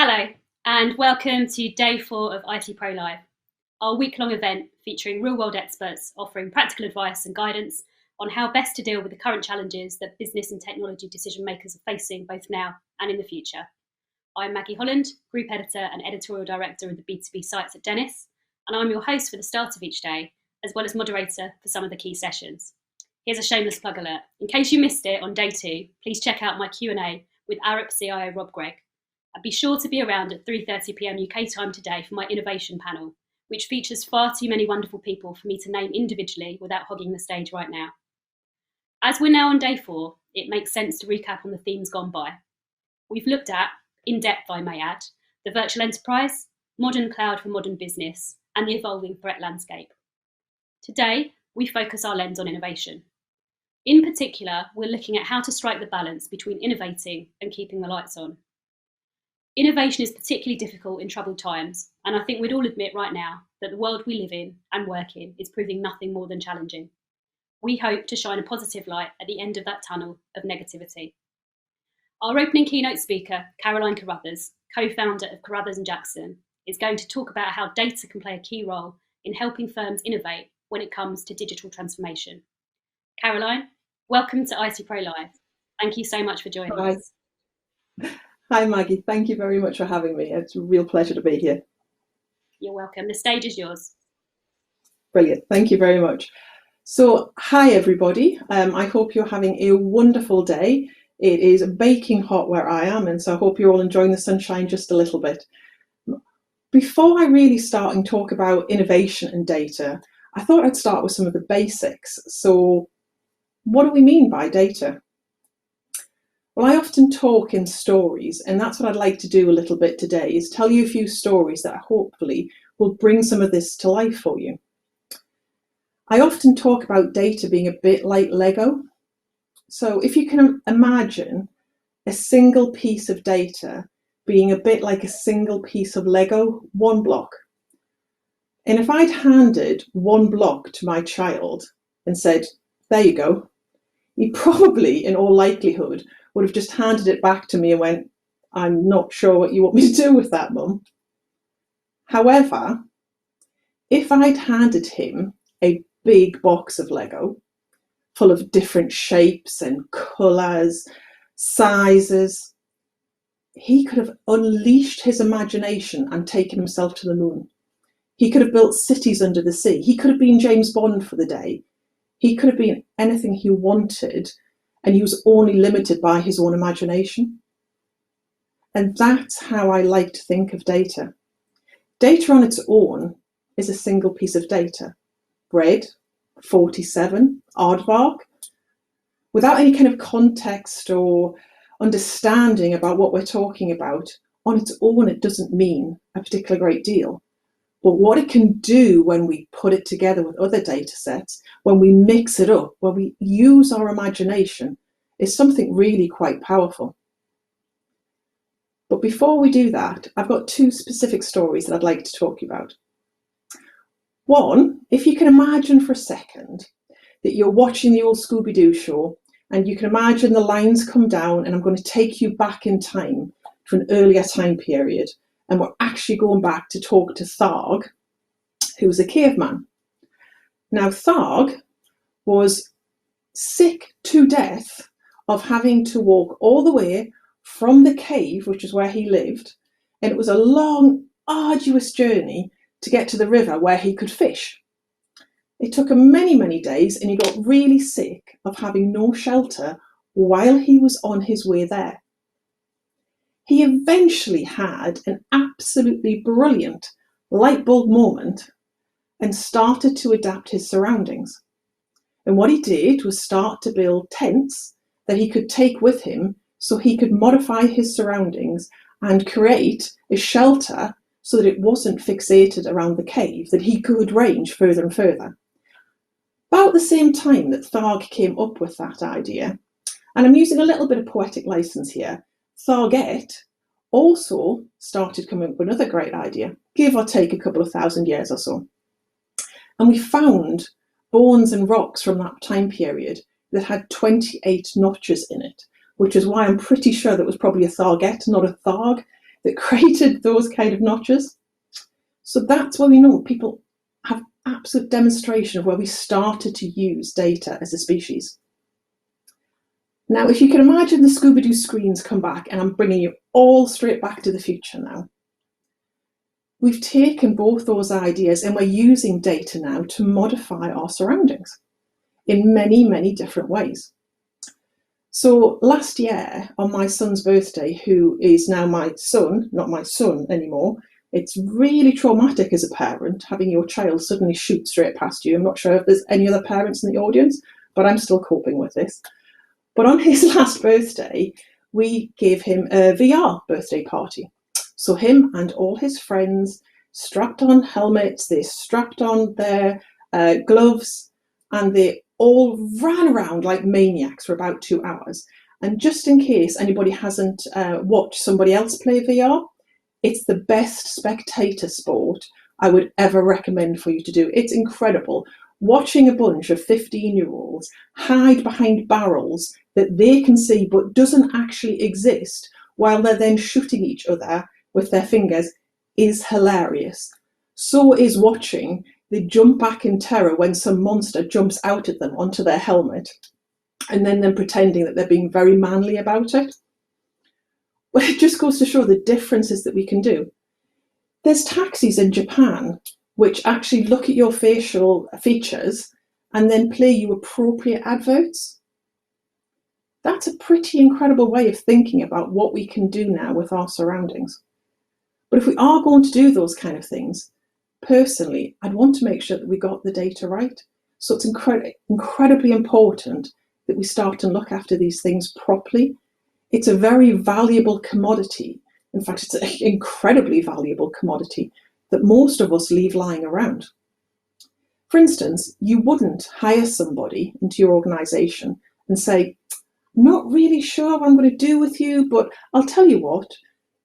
Hello, and welcome to Day 4 of ITPro Live, our week-long event featuring real-world experts offering practical advice and guidance on how best to deal with the current challenges that business and technology decision makers are facing both now and in the future. I'm Maggie Holland, Group Editor and Editorial Director of the B2B sites at Dennis, and I'm your host for the start of each day, as well as moderator for some of the key sessions. Here's a shameless plug alert. In case you missed it on Day 2, please check out my Q&A with Arup CIO Rob Gregg. And be sure to be around at 3:30 PM UK time today for my innovation panel, which features far too many wonderful people for me to name individually without hogging the stage right now. As we're now on Day 4, it makes sense to recap on the themes gone by. We've looked at, in depth I may add, the virtual enterprise, modern cloud for modern business, and the evolving threat landscape. Today, we focus our lens on innovation. In particular, we're looking at how to strike the balance between innovating and keeping the lights on. Innovation is particularly difficult in troubled times, and I think we'd all admit right now that the world we live in and work in is proving nothing more than challenging. We hope to shine a positive light at the end of that tunnel of negativity. Our opening keynote speaker, Caroline Carruthers, co-founder of Carruthers and Jackson, is going to talk about how data can play a key role in helping firms innovate when it comes to digital transformation. Caroline, welcome to ITPro Live. Thank you so much for joining us. Hi Maggie, thank you very much for having me. It's a real pleasure to be here. You're welcome. The stage is yours. Brilliant, thank you very much. So, hi everybody. I hope you're having a wonderful day. It is baking hot where I am, and so I hope you're all enjoying the sunshine just a little bit. Before I really start and talk about innovation and data, I thought I'd start with some of the basics. So, what do we mean by data? Well, I often talk in stories, and that's what I'd like to do a little bit today, is tell you a few stories that hopefully will bring some of this to life for you. I often talk about data being a bit like Lego. So if you can imagine a single piece of data being a bit like a single piece of Lego, one block. And if I'd handed one block to my child and said, there you go, he probably, in all likelihood, would have just handed it back to me and went, I'm not sure what you want me to do with that, Mum. However, if I'd handed him a big box of Lego full of different shapes and colours, sizes, he could have unleashed his imagination and taken himself to the moon. He could have built cities under the sea. He could have been James Bond for the day. He could have been anything he wanted, and he was only limited by his own imagination. And that's how I like to think of data. Data on its own is a single piece of data. Bread, 47, aardvark. Without any kind of context or understanding about what we're talking about, on its own it doesn't mean a particular great deal. But what it can do when we put it together with other data sets, when we mix it up, when we use our imagination, is something really quite powerful. But before we do that, I've got two specific stories that I'd like to talk about. One, if you can imagine for a second that you're watching the old Scooby-Doo show, and you can imagine the lines come down, and I'm going to take you back in time to an earlier time period. And we're actually going back to talk to Tharg, who was a caveman. Now, Tharg was sick to death of having to walk all the way from the cave, which is where he lived, and it was a long, arduous journey to get to the river where he could fish. It took him many, many days, and he got really sick of having no shelter while he was on his way there. He eventually had an absolutely brilliant light bulb moment and started to adapt his surroundings. And what he did was start to build tents that he could take with him so he could modify his surroundings and create a shelter so that it wasn't fixated around the cave, that he could range further and further. About the same time that Tharg came up with that idea, and I'm using a little bit of poetic license here, Tharget also started coming up with another great idea, give or take a couple of thousand years or so. And we found bones and rocks from that time period that had 28 notches in it, which is why I'm pretty sure that was probably a Tharget, not a Tharg. that created those kind of notches. So that's where we know people have absolute demonstration of where we started to use data as a species. Now, if you can imagine the Scooby-Doo screens come back, and I'm bringing you all straight back to the future now. We've taken both those ideas and we're using data now to modify our surroundings in many, many different ways. So last year, on my son's birthday, who is now my son, not my son anymore, it's really traumatic as a parent, having your child suddenly shoot straight past you. I'm not sure if there's any other parents in the audience, but I'm still coping with this. But on his last birthday, we gave him a VR birthday party. So him and all his friends strapped on helmets, they strapped on their gloves, and they all ran around like maniacs for about 2 hours. And just in case anybody hasn't watched somebody else play VR, it's the best spectator sport I would ever recommend for you to do. It's incredible. Watching a bunch of 15-year-olds hide behind barrels that they can see but doesn't actually exist while they're then shooting each other with their fingers is hilarious. So is watching they jump back in terror when some monster jumps out at them onto their helmet, and then them pretending that they're being very manly about it. Well, it just goes to show the differences that we can do. There's taxis in Japan which actually look at your facial features and then play you appropriate adverts. That's a pretty incredible way of thinking about what we can do now with our surroundings. But if we are going to do those kind of things, personally, I'd want to make sure that we got the data right. So it's incredibly important that we start to look after these things properly. It's a very valuable commodity. In fact, it's an incredibly valuable commodity that most of us leave lying around. For instance, you wouldn't hire somebody into your organization and say, I'm not really sure what I'm going to do with you, but I'll tell you what,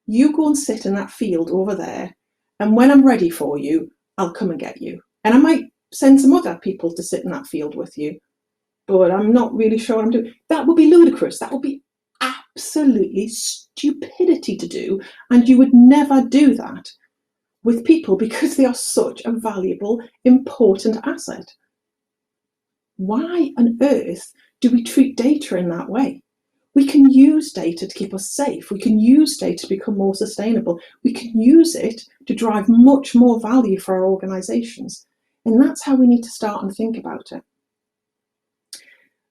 you go and sit in that field over there, and when I'm ready for you, I'll come and get you. And I might send some other people to sit in that field with you, but I'm not really sure what I'm doing. That would be ludicrous. That would be absolutely stupidity to do, and you would never do that with people because they are such a valuable, important asset. Why on earth do we treat data in that way? We can use data to keep us safe. We can use data to become more sustainable. We can use it to drive much more value for our organizations. And that's how we need to start and think about it.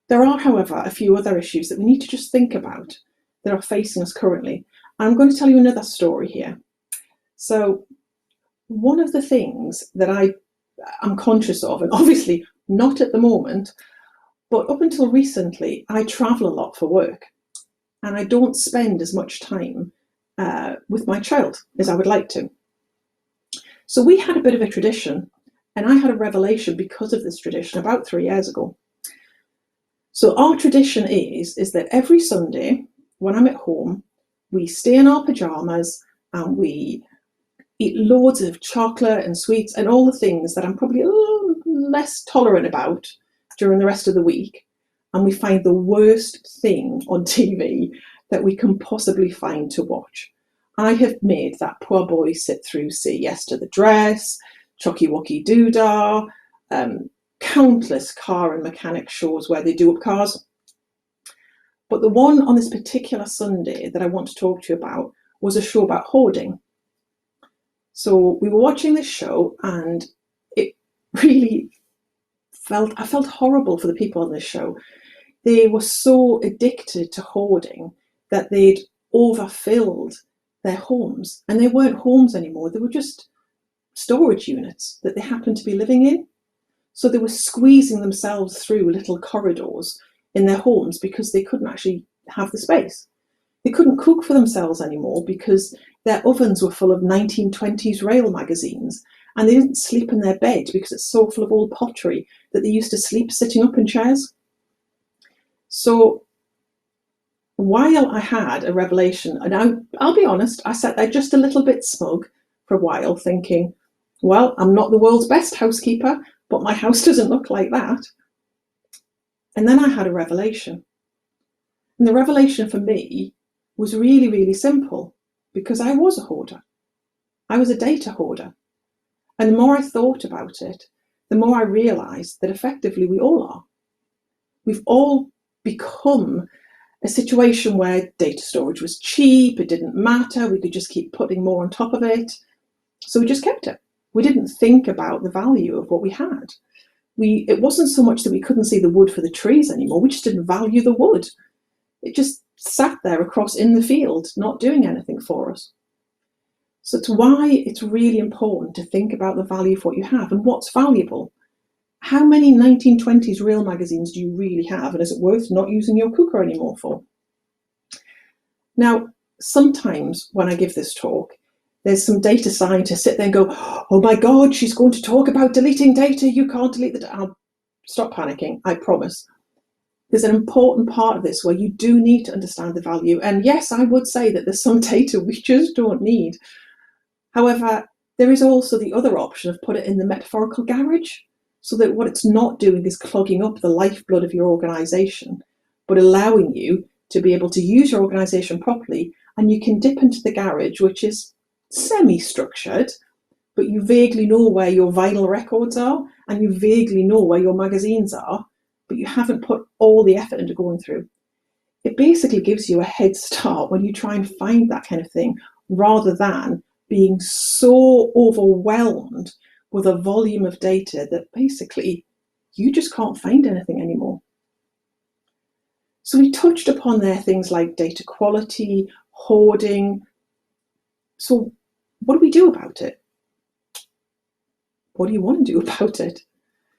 There are, however, a few other issues that we need to just think about that are facing us currently. And I'm going to tell you another story here. So one of the things that I'm conscious of, and obviously not at the moment, but up until recently, I travel a lot for work, and I don't spend as much time with my child as I would like to. So we had a bit of a tradition, and I had a revelation because of this tradition about 3 years ago. So our tradition is that every Sunday when I'm at home, we stay in our pajamas and we eat loads of chocolate and sweets and all the things that I'm probably a little less tolerant about during the rest of the week. And we find the worst thing on TV that we can possibly find to watch. I have made that poor boy sit through Say Yes to the Dress, Chucky Wucky Doodah, countless car and mechanic shows where they do up cars. But the one on this particular Sunday that I want to talk to you about was a show about hoarding. So we were watching this show, and it really I felt horrible for the people on this show. They were so addicted to hoarding that they'd overfilled their homes, and they weren't homes anymore. They were just storage units that they happened to be living in. So they were squeezing themselves through little corridors in their homes because they couldn't actually have the space. They couldn't cook for themselves anymore because their ovens were full of 1920s rail magazines, and they didn't sleep in their bed because it's so full of old pottery that they used to sleep sitting up in chairs. So while I had a revelation, and I'll be honest, I sat there just a little bit smug for a while thinking, well, I'm not the world's best housekeeper, but my house doesn't look like that. And then I had a revelation. And the revelation for me was really, really simple. because I was a hoarder. I was a data hoarder. And the more I thought about it, the more I realized that effectively we all are. We've all become a situation where data storage was cheap, it didn't matter, we could just keep putting more on top of it. So we just kept it. We didn't think about the value of what we had. It wasn't so much that we couldn't see the wood for the trees anymore, we just didn't value the wood. It just sat there across in the field, not doing anything for us. So it's why it's really important to think about the value of what you have and what's valuable. How many 1920s real magazines do you really have, and is it worth not using your cooker anymore for? Now, sometimes when I give this talk, there's some data scientists sit there and go, oh my God, she's going to talk about deleting data. You can't delete the data. I'll stop panicking, I promise. There's an important part of this where you do need to understand the value. And yes, I would say that there's some data we just don't need. However, there is also the other option of put it in the metaphorical garage, so that what it's not doing is clogging up the lifeblood of your organization, but allowing you to be able to use your organization properly. And you can dip into the garage, which is semi-structured, but you vaguely know where your vinyl records are and you vaguely know where your magazines are, but you haven't put all the effort into going through. It basically gives you a head start when you try and find that kind of thing, rather than being so overwhelmed with a volume of data that basically you just can't find anything anymore. So we touched upon there things like data quality, hoarding. So what do we do about it? What do you want to do about it?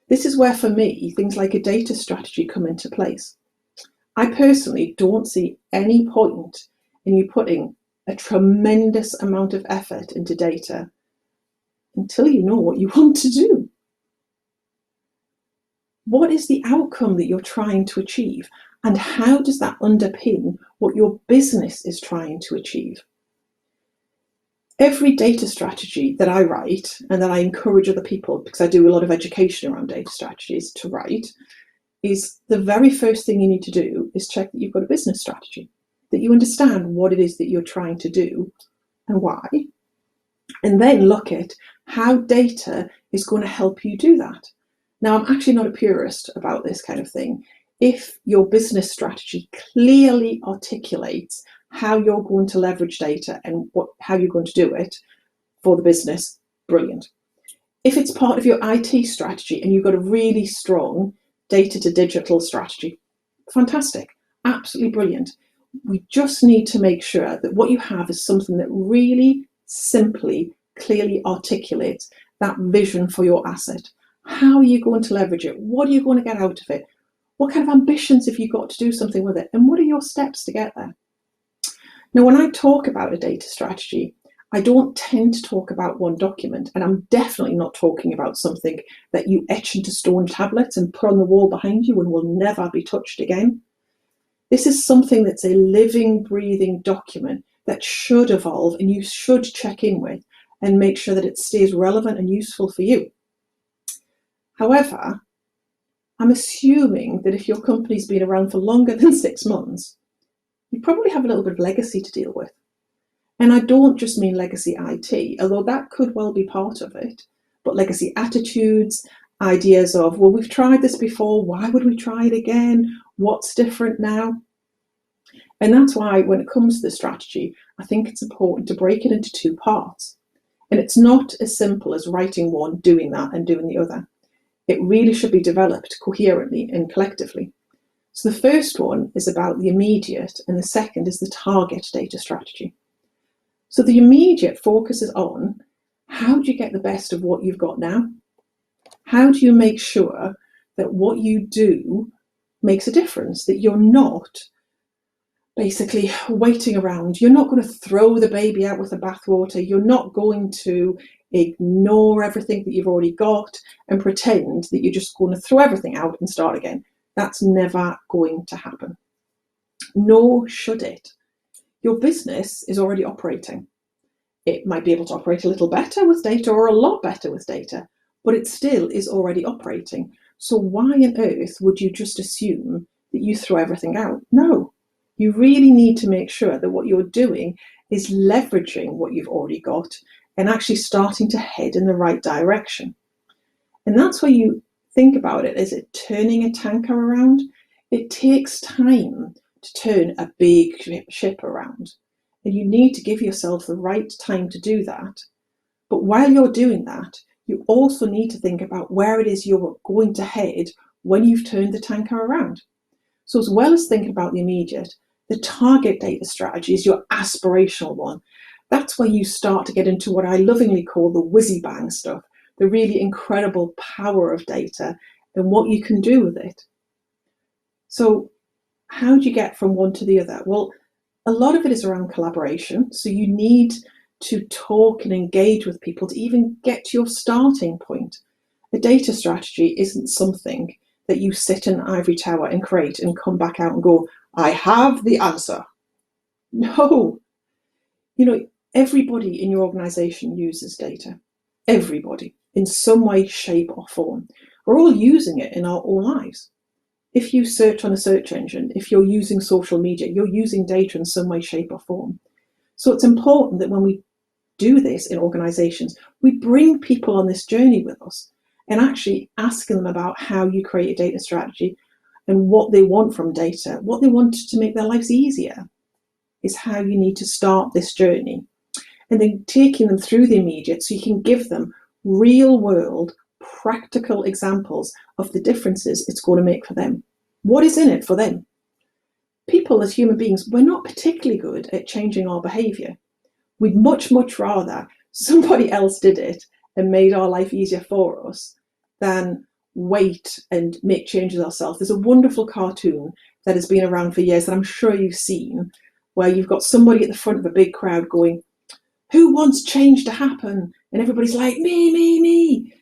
This is where, for me, things like a data strategy come into place. I personally don't see any point in you putting a tremendous amount of effort into data until you know what you want to do. What is the outcome that you're trying to achieve? And how does that underpin what your business is trying to achieve? Every data strategy that I write, and that I encourage other people, because I do a lot of education around data strategies, to write, is the very first thing you need to do is check that you've got a business strategy, that you understand what it is that you're trying to do and why, and then look at how data is going to help you do that. Now, I'm actually not a purist about this kind of thing. If your business strategy clearly articulates how you're going to leverage data and how you're going to do it for the business, brilliant. If it's part of your IT strategy and you've got a really strong data to digital strategy, fantastic, absolutely brilliant. We just need to make sure that what you have is something that really simply, clearly articulates that vision for your asset. How are you going to leverage it? What are you going to get out of it? What kind of ambitions have you got to do something with it? And what are your steps to get there? Now, when I talk about a data strategy, I don't tend to talk about one document, and I'm definitely not talking about something that you etch into stone tablets and put on the wall behind you and will never be touched again. This is something that's a living, breathing document that should evolve and you should check in with and make sure that it stays relevant and useful for you. However, I'm assuming that if your company's been around for longer than 6 months, you probably have a little bit of legacy to deal with. And I don't just mean legacy IT, although that could well be part of it, but legacy attitudes, ideas of, well, we've tried this before, why would we try it again? What's different now? And that's why when it comes to the strategy, I think it's important to break it into 2 parts. And it's not as simple as writing one, doing that, and doing the other. It really should be developed coherently and collectively. So the first one is about the immediate, and the second is the target data strategy. So the immediate focuses on, how do you get the best of what you've got now? How do you make sure that what you do makes a difference, that you're not basically waiting around? You're not going to throw the baby out with the bathwater. You're not going to ignore everything that you've already got and pretend that you're just going to throw everything out and start again. That's never going to happen. Nor should it. Your business is already operating. It might be able to operate a little better with data or a lot better with data, but it still is already operating. So why on earth would you just assume that you throw everything out? No, you really need to make sure that what you're doing is leveraging what you've already got and actually starting to head in the right direction. And that's where you think about it. Is it turning a tanker around? It takes time to turn a big ship around. And you need to give yourself the right time to do that. But while you're doing that, you also need to think about where it is you're going to head when you've turned the tanker around. So as well as thinking about the immediate, the target data strategy is your aspirational one. That's where you start to get into what I lovingly call the whizzy bang stuff, the really incredible power of data and what you can do with it. So how do you get from one to the other? Well, a lot of it is around collaboration. So you need to talk and engage with people to even get to your starting point. A data strategy isn't something that you sit in an ivory tower and create and come back out and go, I have the answer. No. Everybody in your organization uses data. Everybody, in some way, shape or form. We're all using it in our own lives. If you search on a search engine, if you're using social media, you're using data in some way, shape or form. So it's important that when we do this in organizations, we bring people on this journey with us and actually asking them about how you create a data strategy and what they want from data, what they want to make their lives easier is how you need to start this journey. And then taking them through the immediate so you can give them real world, practical examples of the differences it's going to make for them. What is in it for them? People as human beings, we're not particularly good at changing our behavior. We'd much, much rather somebody else did it and made our life easier for us than wait and make changes ourselves. There's a wonderful cartoon that has been around for years that I'm sure you've seen, where you've got somebody at the front of a big crowd going, who wants change to happen? And everybody's like, me, me, me.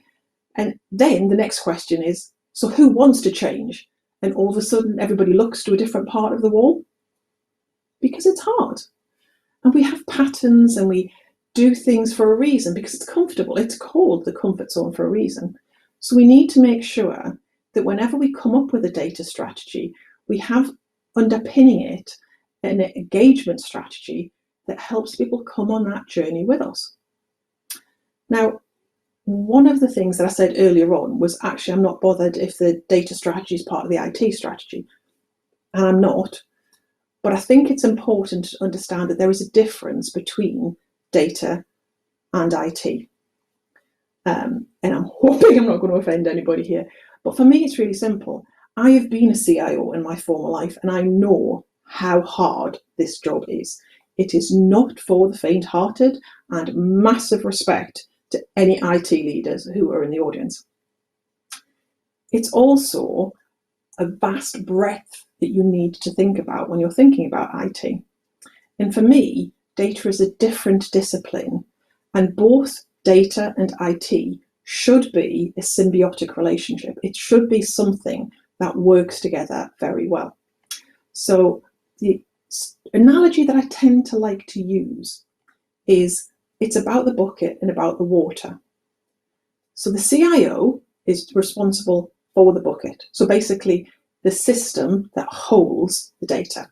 And then the next question is, so who wants to change? And all of a sudden, everybody looks to a different part of the wall because it's hard. And we have patterns and we do things for a reason because it's comfortable. It's called the comfort zone for a reason. So we need to make sure that whenever we come up with a data strategy, we have underpinning it an engagement strategy that helps people come on that journey with us. Now, one of the things that I said earlier on was actually I'm not bothered if the data strategy is part of the IT strategy, and I'm not. But I think it's important to understand that there is a difference between data and IT. And I'm hoping I'm not going to offend anybody here. But for me, it's really simple. I have been a CIO in my former life, and I know how hard this job is. It is not for the faint-hearted, and massive respect to any IT leaders who are in the audience. It's also a vast breadth that you need to think about when you're thinking about IT. And for me, data is a different discipline, and both data and IT should be a symbiotic relationship. It should be something that works together very well. So the analogy that I tend to like to use is it's about the bucket and about the water. So the CIO is responsible for the bucket. So basically the system that holds the data.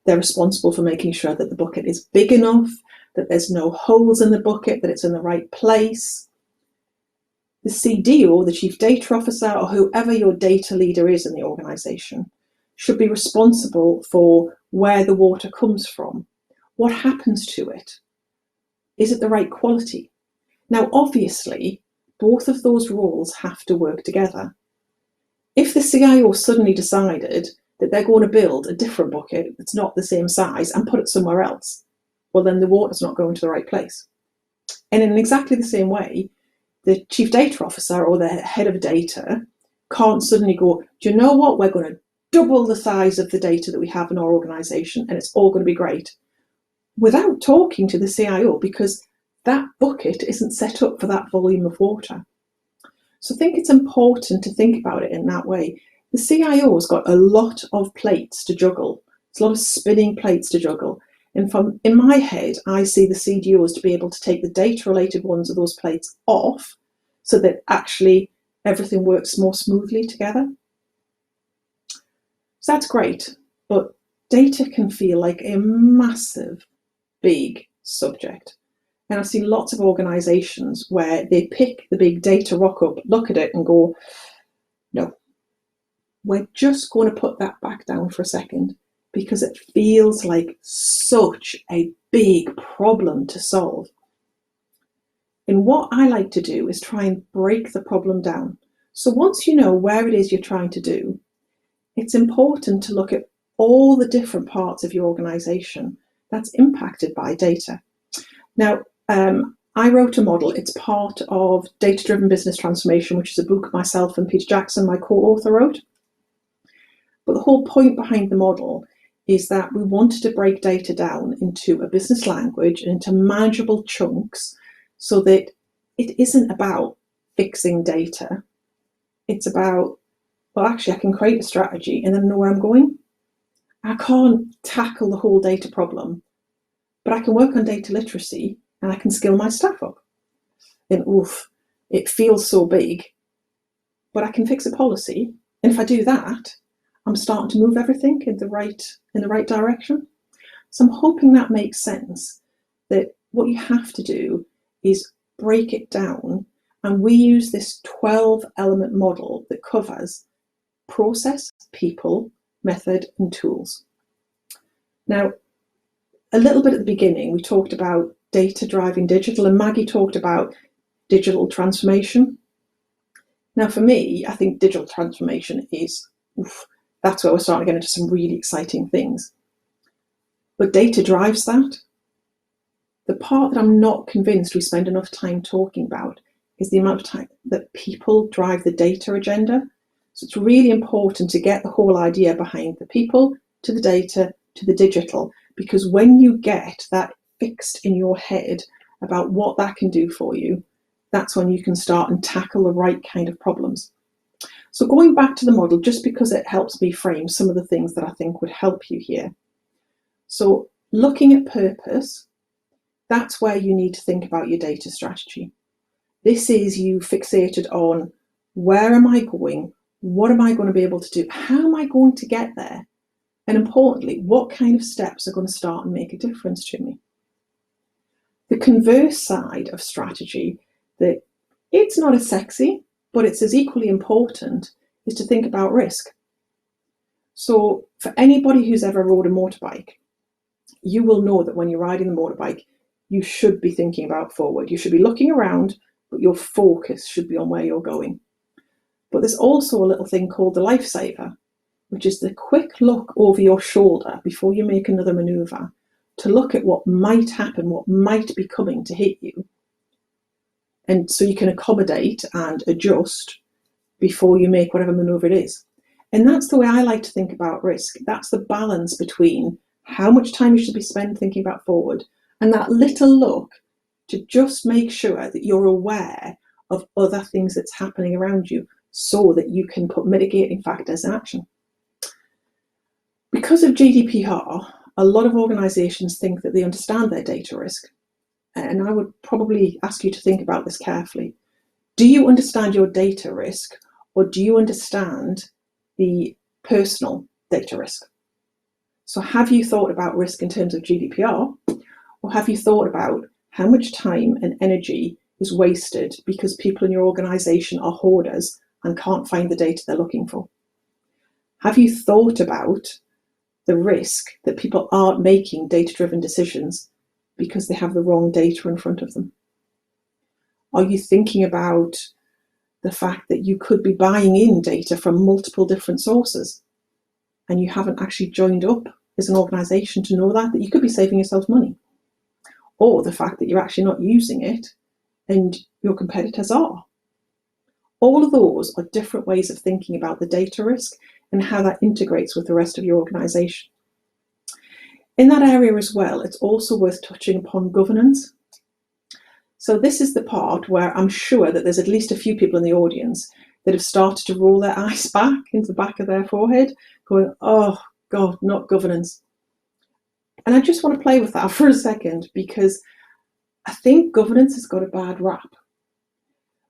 They're responsible for making sure that the bucket is big enough, that there's no holes in the bucket, that it's in the right place. The CDO, the Chief Data Officer, or whoever your data leader is in the organization, should be responsible for where the water comes from. What happens to it? Is it the right quality? Now, obviously, both of those roles have to work together. If the CIO suddenly decided that they're going to build a different bucket that's not the same size and put it somewhere else, well, then the water's not going to the right place. And in exactly the same way, the Chief Data Officer or the head of data can't suddenly go, do you know what? We're going to double the size of the data that we have in our organization and it's all going to be great, without talking to the CIO, because that bucket isn't set up for that volume of water. So I think it's important to think about it in that way. The CIO's got a lot of plates to juggle. There's a lot of spinning plates to juggle. And in my head, I see the CDOs to be able to take the data-related ones of those plates off so that actually everything works more smoothly together. So that's great, but data can feel like a massive big subject. And I've seen lots of organisations where they pick the big data rock up, look at it and go, no, we're just going to put that back down for a second because it feels like such a big problem to solve. And what I like to do is try and break the problem down. So once you know where it is you're trying to do, it's important to look at all the different parts of your organisation that's impacted by data. Now, I wrote a model. It's part of Data-Driven Business Transformation, which is a book myself and Peter Jackson, my co-author, wrote. But the whole point behind the model is that we wanted to break data down into a business language and into manageable chunks so that it isn't about fixing data. It's about, well, actually, I can create a strategy and then know where I'm going. I can't tackle the whole data problem, but I can work on data literacy and I can skill my staff up. And oof, it feels so big, but I can fix a policy. And if I do that, I'm starting to move everything in the right direction. So I'm hoping that makes sense, that what you have to do is break it down. And we use this 12-element model that covers process, people, method, and tools. Now, a little bit at the beginning, we talked about data driving digital, and Maggie talked about digital transformation. Now, for me, I think digital transformation is, that's where we're starting to get into some really exciting things. But data drives that. The part that I'm not convinced we spend enough time talking about is the amount of time that people drive the data agenda. So it's really important to get the whole idea behind the people, to the data, to the digital, because when you get that fixed in your head about what that can do for you, that's when you can start and tackle the right kind of problems. So going back to the model, just because it helps me frame some of the things that I think would help you here. So looking at purpose, that's where you need to think about your data strategy. This is you fixated on, where am I going? What am I going to be able to do? How am I going to get there? And importantly, what kind of steps are going to start and make a difference to me? The converse side of strategy, that it's not as sexy, but it's as equally important, is to think about risk. So for anybody who's ever rode a motorbike, you will know that when you're riding the motorbike, you should be thinking about forward. You should be looking around, but your focus should be on where you're going. But there's also a little thing called the lifesaver, which is the quick look over your shoulder before you make another maneuver to look at what might happen, what might be coming to hit you. And so you can accommodate and adjust before you make whatever maneuver it is. And that's the way I like to think about risk. That's the balance between how much time you should be spent thinking about forward and that little look to just make sure that you're aware of other things that's happening around you so that you can put mitigating factors in action. Because of GDPR, a lot of organisations think that they understand their data risk. And I would probably ask you to think about this carefully. Do you understand your data risk, or do you understand the personal data risk? So have you thought about risk in terms of GDPR, or have you thought about how much time and energy is wasted because people in your organisation are hoarders and can't find the data they're looking for? Have you thought about the risk that people aren't making data-driven decisions because they have the wrong data in front of them? Are you thinking about the fact that you could be buying in data from multiple different sources and you haven't actually joined up as an organisation to know that you could be saving yourself money? Or the fact that you're actually not using it and your competitors are? All of those are different ways of thinking about the data risk and how that integrates with the rest of your organisation. In that area as well, it's also worth touching upon governance. So this is the part where I'm sure that there's at least a few people in the audience that have started to roll their eyes back into the back of their forehead, going, oh God, not governance. And I just want to play with that for a second, because I think governance has got a bad rap.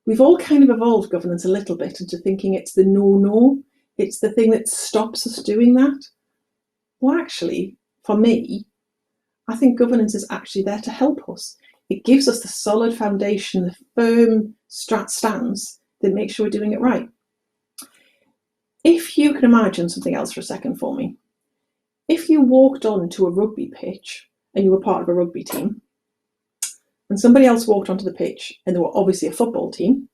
We've all kind of evolved governance a little bit into thinking it's the no, it's the thing that stops us doing that. Well, actually, for me, I think governance is actually there to help us. It gives us the solid foundation, the firm stance that makes sure we're doing it right. If you can imagine something else for a second for me. If you walked onto a rugby pitch and you were part of a rugby team, and somebody else walked onto the pitch and they were obviously a football team,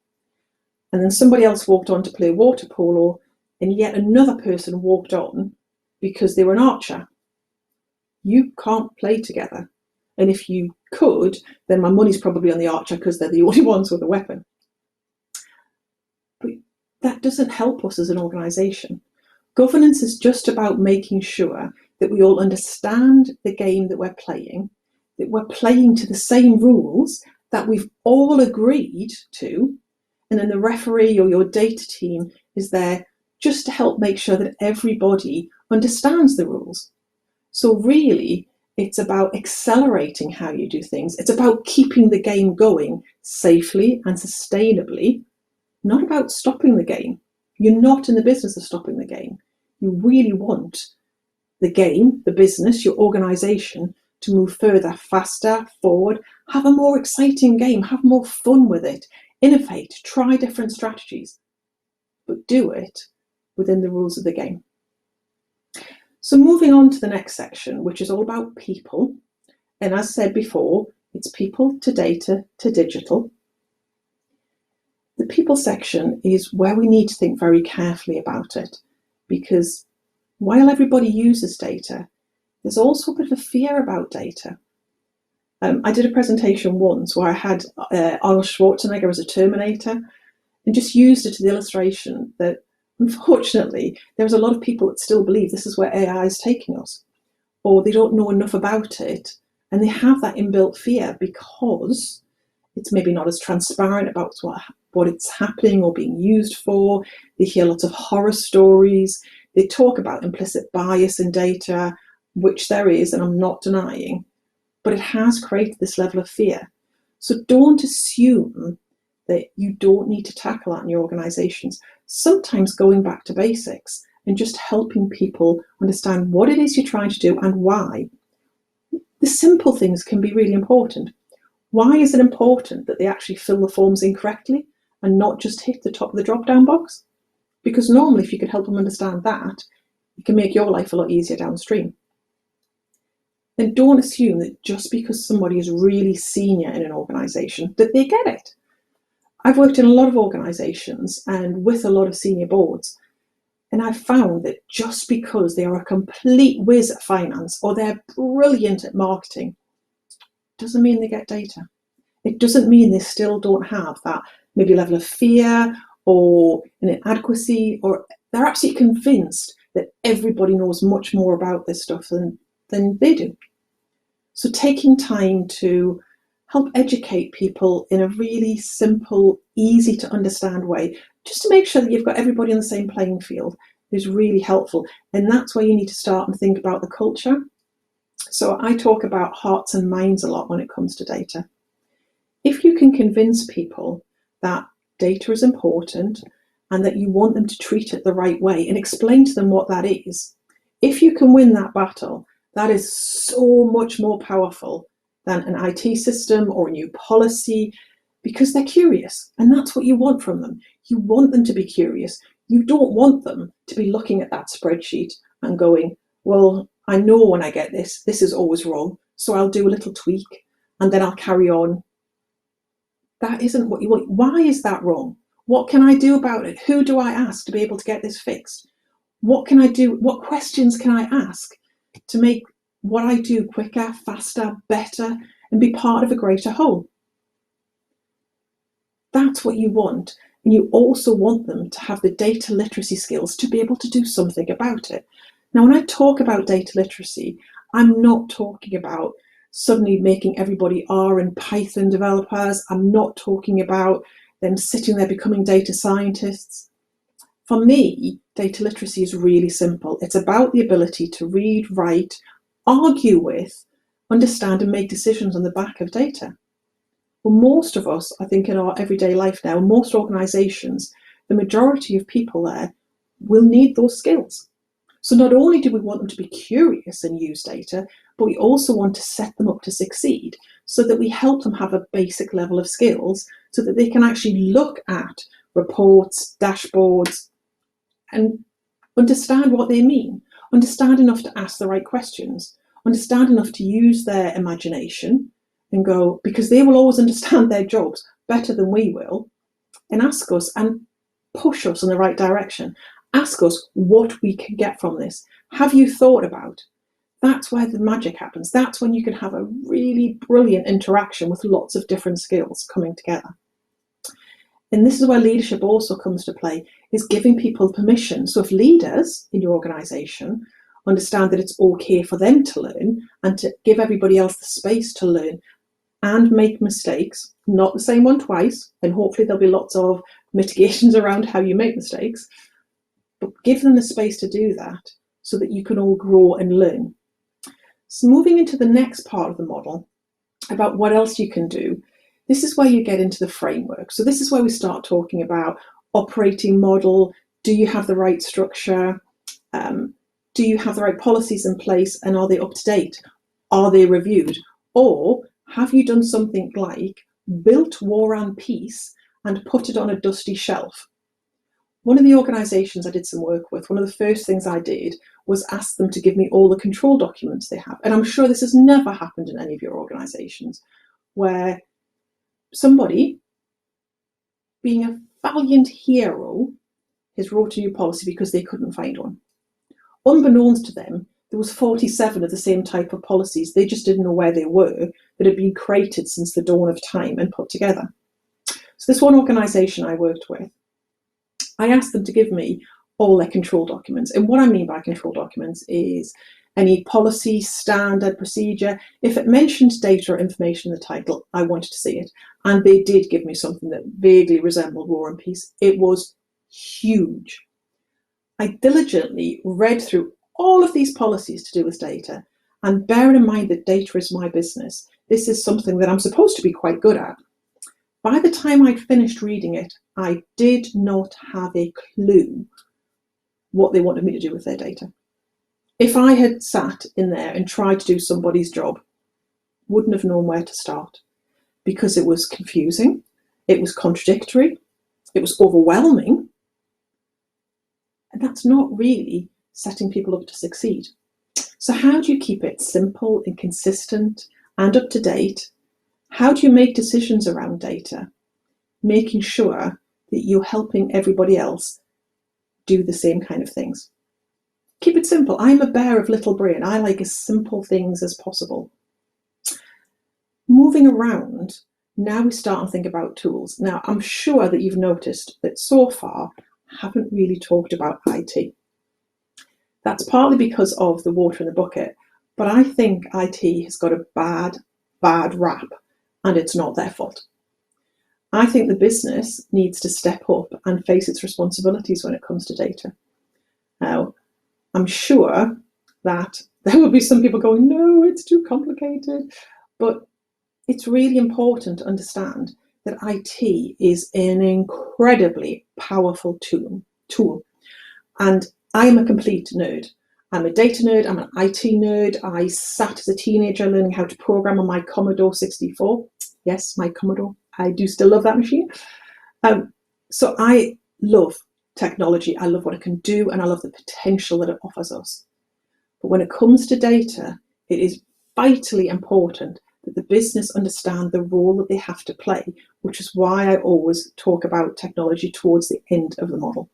and then somebody else walked on to play water polo, and yet another person walked on because they were an archer, you can't play together. And if you could, then my money's probably on the archer because they're the only ones with a weapon. But that doesn't help us as an organisation. Governance is just about making sure that we all understand the game that we're playing to the same rules that we've all agreed to, and then the referee or your data team is there just to help make sure that everybody understands the rules. So really, it's about accelerating how you do things. It's about keeping the game going safely and sustainably, not about stopping the game. You're not in the business of stopping the game. You really want the game, the business, your organisation to move further, faster, forward, have a more exciting game, have more fun with it, innovate, try different strategies, but do it within the rules of the game. So moving on to the next section, which is all about people. And as said before, it's people to data to digital. The people section is where we need to think very carefully about it, because while everybody uses data, there's also a bit of a fear about data. I did a presentation once where I had Arnold Schwarzenegger as a Terminator and just used it to the illustration that unfortunately there's a lot of people that still believe this is where AI is taking us, or they don't know enough about it and they have that inbuilt fear because it's maybe not as transparent about what it's happening or being used for. They hear lots of horror stories. They talk about implicit bias in data, which there is, and I'm not denying, but it has created this level of fear. So don't assume that you don't need to tackle that in your organizations. Sometimes going back to basics and just helping people understand what it is you're trying to do and why. The simple things can be really important. Why is it important that they actually fill the forms in correctly and not just hit the top of the drop-down box? Because normally if you could help them understand that, it can make your life a lot easier downstream. And don't assume that just because somebody is really senior in an organisation that they get it. I've worked in a lot of organisations and with a lot of senior boards, and I've found that just because they are a complete whiz at finance or they're brilliant at marketing doesn't mean they get data. It doesn't mean they still don't have that maybe level of fear or an inadequacy, or they're absolutely convinced that everybody knows much more about this stuff than they do. So taking time to help educate people in a really simple, easy to understand way, just to make sure that you've got everybody on the same playing field, is really helpful. And that's where you need to start and think about the culture. So I talk about hearts and minds a lot when it comes to data. If you can convince people that data is important and that you want them to treat it the right way and explain to them what that is, if you can win that battle, that is so much more powerful than an IT system or a new policy, because they're curious, and that's what you want from them. You want them to be curious. You don't want them to be looking at that spreadsheet and going, well, I know when I get this is always wrong, so I'll do a little tweak and then I'll carry on. That isn't what you want. Why is that wrong? What can I do about it? Who do I ask to be able to get this fixed? What can I do? What questions can I ask to make what I do quicker, faster, better, and be part of a greater whole? That's what you want. And you also want them to have the data literacy skills to be able to do something about it. Now, when I talk about data literacy, I'm not talking about suddenly making everybody R and Python developers. I'm not talking about them sitting there becoming data scientists. For me, data literacy is really simple. It's about the ability to read, write, argue with, understand, and make decisions on the back of data. Well, most of us, I think in our everyday life now, most organisations, the majority of people there will need those skills. So not only do we want them to be curious and use data, but we also want to set them up to succeed so that we help them have a basic level of skills so that they can actually look at reports, dashboards, and understand what they mean, understand enough to ask the right questions, understand enough to use their imagination and go, because they will always understand their jobs better than we will, and ask us and push us in the right direction. Ask us what we can get from this. Have you thought about? That's where the magic happens. That's when you can have a really brilliant interaction with lots of different skills coming together. And this is where leadership also comes to play, is giving people permission. So if leaders in your organization understand that it's okay for them to learn and to give everybody else the space to learn and make mistakes, not the same one twice, and hopefully there'll be lots of mitigations around how you make mistakes, but give them the space to do that so that you can all grow and learn. So moving into the next part of the model about what else you can do, this is where you get into the framework. So this is where we start talking about operating model. Do you have the right structure? Do you have the right policies in place, and are they up to date? Are they reviewed? Or have you done something like built War and Peace and put it on a dusty shelf? One of the organisations I did some work with, one of the first things I did was ask them to give me all the control documents they have. And I'm sure this has never happened in any of your organisations, where somebody, being a valiant hero, has wrote a new policy because they couldn't find one. Unbeknownst to them, there was 47 of the same type of policies. They just didn't know where they were, that had been created since the dawn of time and put together. So this one organisation I worked with, I asked them to give me all their control documents. And what I mean by control documents is any policy, standard, procedure. If it mentioned data or information in the title, I wanted to see it. And they did give me something that vaguely resembled War and Peace. It was huge. I diligently read through all of these policies to do with data, and bearing in mind that data is my business, this is something that I'm supposed to be quite good at. By the time I'd finished reading it, I did not have a clue what they wanted me to do with their data. If I had sat in there and tried to do somebody's job, wouldn't have known where to start, because it was confusing, it was contradictory, it was overwhelming, and that's not really setting people up to succeed. So how do you keep it simple and consistent and up to date? How do you make decisions around data, making sure that you're helping everybody else do the same kind of things? Keep it simple. I'm a bear of little brain. I like as simple things as possible. Moving around, now we start to think about tools. Now, I'm sure that you've noticed that so far I haven't really talked about IT. That's partly because of the water in the bucket, but I think IT has got a bad rap, and it's not their fault. I think the business needs to step up and face its responsibilities when it comes to data. Now, I'm sure that there will be some people going, no, it's too complicated, but it's really important to understand that IT is an incredibly powerful tool. And I am a complete nerd. I'm a data nerd, I'm an IT nerd. I sat as a teenager learning how to program on my Commodore 64. Yes, my Commodore. I do still love that machine. So I love technology. I love what it can do, and I love the potential that it offers us. But when it comes to data, it is vitally important that the business understand the role that they have to play, which is why I always talk about technology towards the end of the model.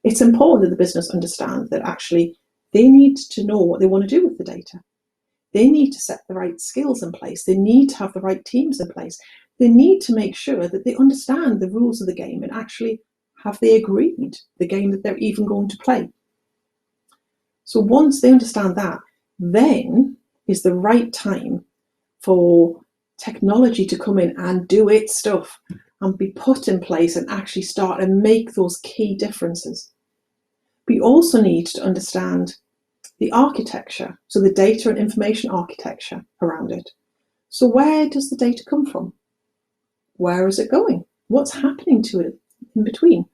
It's important that the business understand that actually they need to know what they want to do with the data. They need to set the right skills in place. They need to have the right teams in place. They need to make sure that they understand the rules of the game, and actually have they agreed the game that they're even going to play. So once they understand that, then is the right time for technology to come in and do its stuff and be put in place and actually start and make those key differences. We also need to understand the architecture, so the data and information architecture around it. So where does the data come from? Where is it going? What's happening to it in between?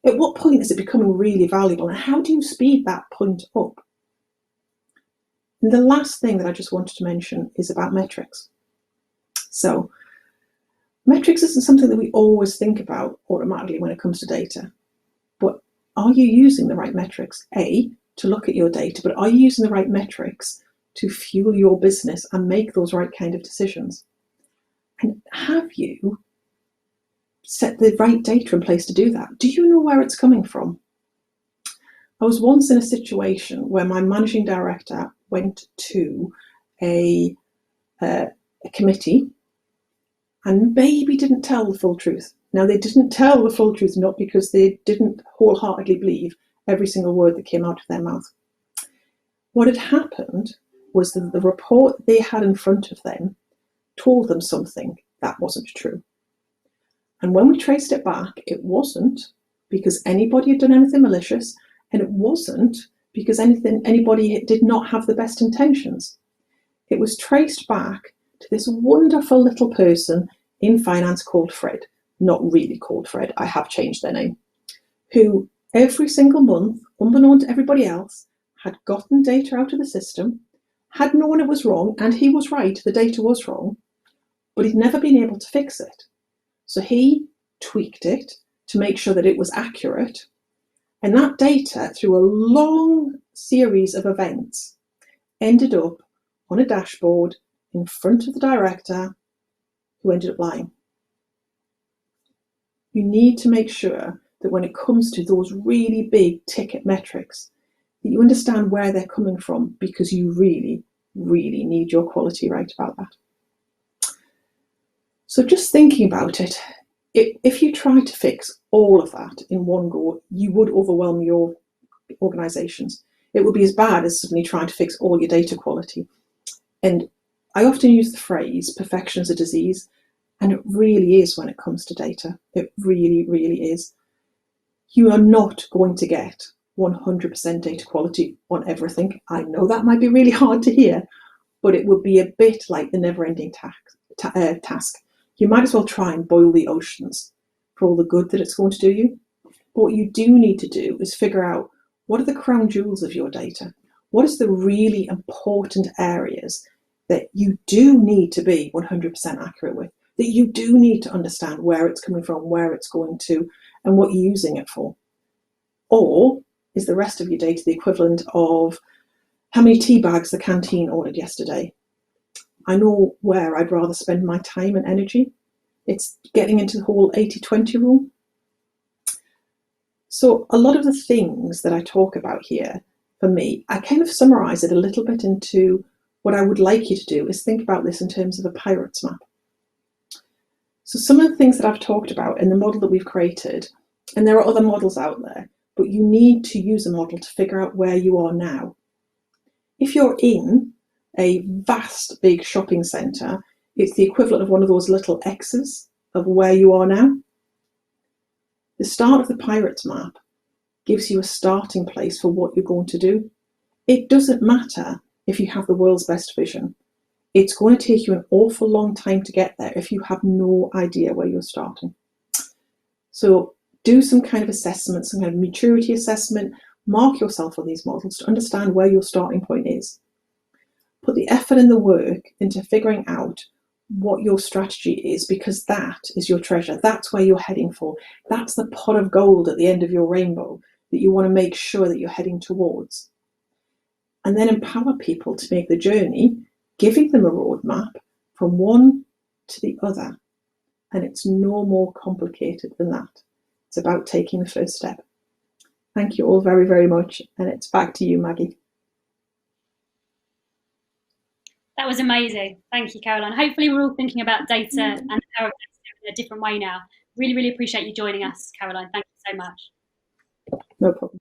At what point is it becoming really valuable, and how do you speed that point up? And the last thing that I just wanted to mention is about metrics. So metrics isn't something that we always think about automatically when it comes to data. But are you using the right metrics? A, to look at your data, but are you using the right metrics to fuel your business and make those right kind of decisions? And have you set the right data in place to do that? Do you know where it's coming from? I was once in a situation where my managing director went to a committee and maybe didn't tell the full truth. Now, they didn't tell the full truth, not because they didn't wholeheartedly believe every single word that came out of their mouth. What had happened was that the report they had in front of them told them something that wasn't true. And when we traced it back, it wasn't because anybody had done anything malicious, and it wasn't because anybody did not have the best intentions. It was traced back to this wonderful little person in finance called Fred, not really called Fred, I have changed their name, who every single month, unbeknown to everybody else, had gotten data out of the system, had known it was wrong, and he was right, the data was wrong, but he'd never been able to fix it. So he tweaked it to make sure that it was accurate, and that data, through a long series of events, ended up on a dashboard in front of the director, who ended up lying. You need to make sure that when it comes to those really big ticket metrics, that you understand where they're coming from, because you really, really need your quality right about that. So just thinking about it, if you try to fix all of that in one go, you would overwhelm your organizations. It would be as bad as suddenly trying to fix all your data quality. And I often use the phrase, perfection is a disease, and it really is when it comes to data. It really, really is. You are not going to get 100% data quality on everything. I know that might be really hard to hear, but it would be a bit like the never-ending task. You might as well try and boil the oceans for all the good that it's going to do you. But what you do need to do is figure out, what are the crown jewels of your data? What is the really important areas that you do need to be 100% accurate with, that you do need to understand where it's coming from, where it's going to, and what you're using it for? Or is the rest of your data the equivalent of how many tea bags the canteen ordered yesterday? I know where I'd rather spend my time and energy. It's getting into the whole 80-20 rule. So a lot of the things that I talk about here, for me, I kind of summarize it a little bit into what I would like you to do is think about this in terms of a pirate's map. So some of the things that I've talked about in the model that we've created, and there are other models out there, but you need to use a model to figure out where you are now. If you're in a vast big shopping centre, it's the equivalent of one of those little X's of where you are now. The start of the pirate's map gives you a starting place for what you're going to do. It doesn't matter if you have the world's best vision. It's going to take you an awful long time to get there if you have no idea where you're starting. So do some kind of assessment, some kind of maturity assessment, mark yourself on these models to understand where your starting point is. Put the effort and the work into figuring out what your strategy is, because that is your treasure. That's where you're heading for. That's the pot of gold at the end of your rainbow that you want to make sure that you're heading towards. And then empower people to make the journey, giving them a roadmap from one to the other. And it's no more complicated than that. It's about taking the first step. Thank you all very, very much. And it's back to you, Maggie. That was amazing. Thank you, Caroline. Hopefully we're all thinking about data and the power of data in a different way now. Really, really appreciate you joining us, Caroline. Thank you so much. No problem.